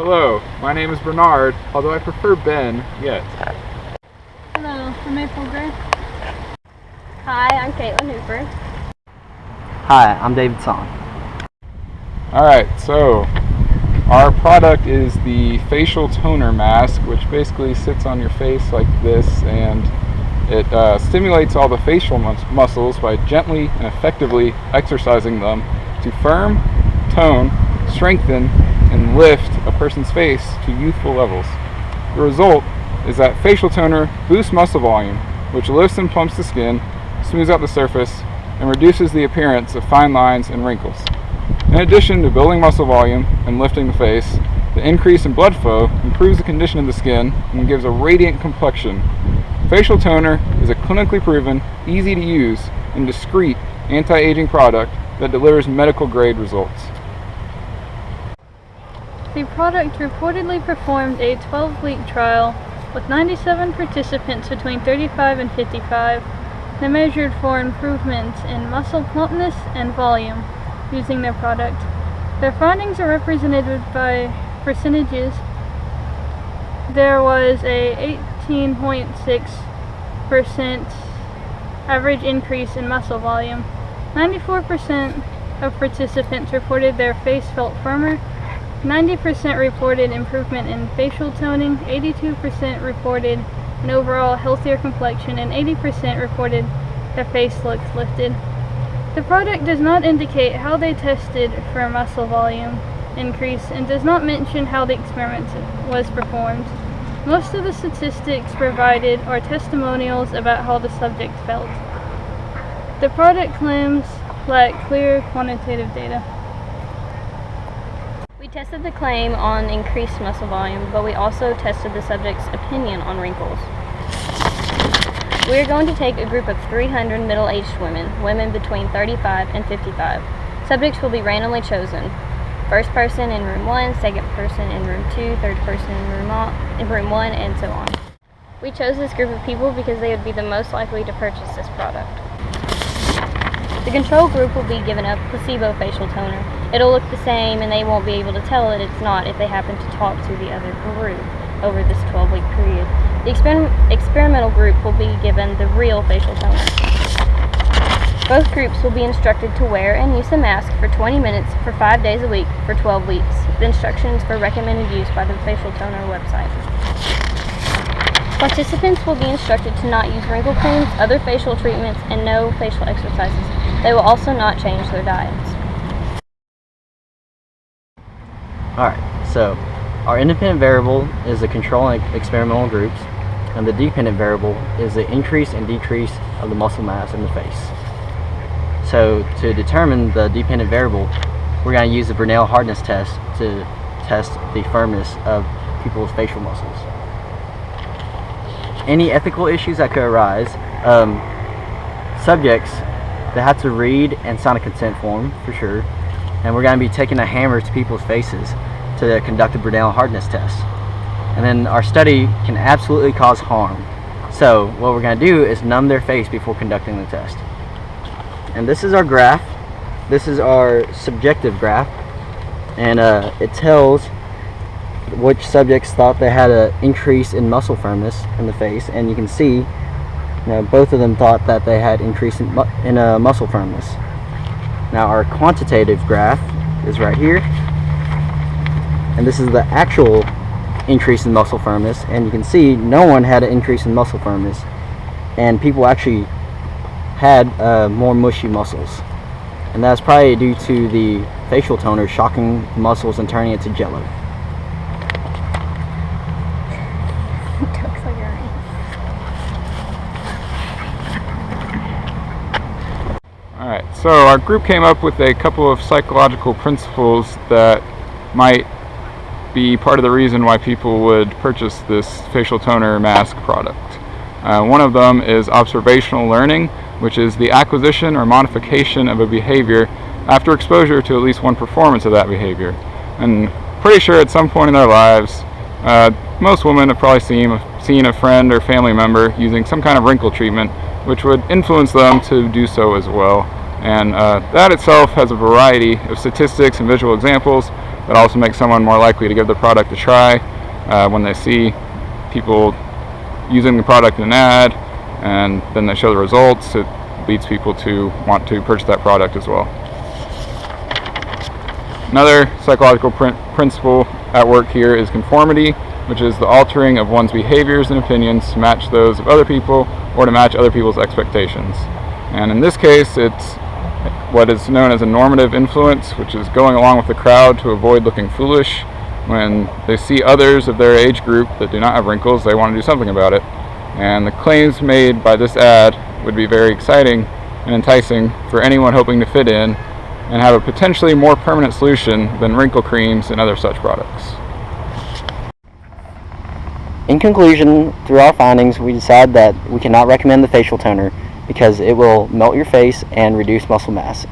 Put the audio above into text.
Hello, my name is Bernard, although I prefer Ben, Yett. Hello, I'm April Gray. Hi, I'm Kaitlin Hooper. Hi, I'm Tsan. Alright, so our product is the facial toner mask, which basically sits on your face like this, and it stimulates all the facial muscles by gently and effectively exercising them to firm, tone, strengthen, and lift a person's face to youthful levels. The result is that facial toner boosts muscle volume, which lifts and plumps the skin, smooths out the surface, and reduces the appearance of fine lines and wrinkles. In addition to building muscle volume and lifting the face, the increase in blood flow improves the condition of the skin and gives a radiant complexion. Facial toner is a clinically proven, easy to use, and discreet anti-aging product that delivers medical-grade results. The product reportedly performed a 12-week trial with 97 participants between 35 and 55 that measured for improvements in muscle plumpness and volume using their product. Their findings are represented by percentages. There was a 18.6% average increase in muscle volume. 94% of participants reported their face felt firmer. 90% reported improvement in facial toning, 82% reported an overall healthier complexion, and 80% reported their face looked lifted. The product does not indicate how they tested for muscle volume increase and does not mention how the experiment was performed. Most of the statistics provided are testimonials about how the subject felt. The product claims lack clear quantitative data. We tested the claim on increased muscle volume, but we also tested the subject's opinion on wrinkles. We are going to take a group of 300 middle-aged women between 35 and 55. Subjects will be randomly chosen. First person in room 1, second person in room 2, third person in room 1, and so on. We chose this group of people because they would be the most likely to purchase this product. The control group will be given a placebo facial toner. It'll look the same and they won't be able to tell that it's not if they happen to talk to the other group over this 12-week period. The experimental group will be given the real facial toner. Both groups will be instructed to wear and use a mask for 20 minutes for 5 days a week for 12 weeks. The instructions for recommended use by the facial toner website. Participants will be instructed to not use wrinkle creams, other facial treatments, and no facial exercises. They will also not change their diets. Alright, so our independent variable is the control and experimental groups, and the dependent variable is the increase and decrease of the muscle mass in the face. So to determine the dependent variable, we're going to use the Bernal hardness test to test the firmness of people's facial muscles. Any ethical issues that could arise, subjects, they have to read and sign a consent form for sure, and we're going to be taking a hammer to people's faces to conduct a Bernal hardness test. And then our study can absolutely cause harm. So what we're going to do is numb their face before conducting the test. And this is our graph. This is our subjective graph, and it tells which subjects thought they had an increase in muscle firmness in the face, and you can see, both of them thought that they had increase in muscle firmness. Now our quantitative graph is right here, and this is the actual increase in muscle firmness, and you can see no one had an increase in muscle firmness, and people actually had more mushy muscles, and that's probably due to the facial toner shocking muscles and turning it to jello. Alright, so our group came up with a couple of psychological principles that might be part of the reason why people would purchase this facial toner mask product. One of them is observational learning, which is the acquisition or modification of a behavior after exposure to at least one performance of that behavior. And pretty sure at some point in their lives, most women have probably seen a friend or family member using some kind of wrinkle treatment, which would influence them to do so as well. And that itself has a variety of statistics and visual examples, That also makes someone more likely to give the product a try when they see people using the product in an ad, and then they show the results. It leads people to want to purchase that product as well. Another psychological principle at work here is conformity, which is the altering of one's behaviors and opinions to match those of other people or to match other people's expectations. And in this case, it's what is known as a normative influence, which is going along with the crowd to avoid looking foolish. When they see others of their age group that do not have wrinkles, they want to do something about it. And the claims made by this ad would be very exciting and enticing for anyone hoping to fit in and have a potentially more permanent solution than wrinkle creams and other such products. In conclusion, through our findings, we decide that we cannot recommend the facial toner because it will melt your face and reduce muscle mass.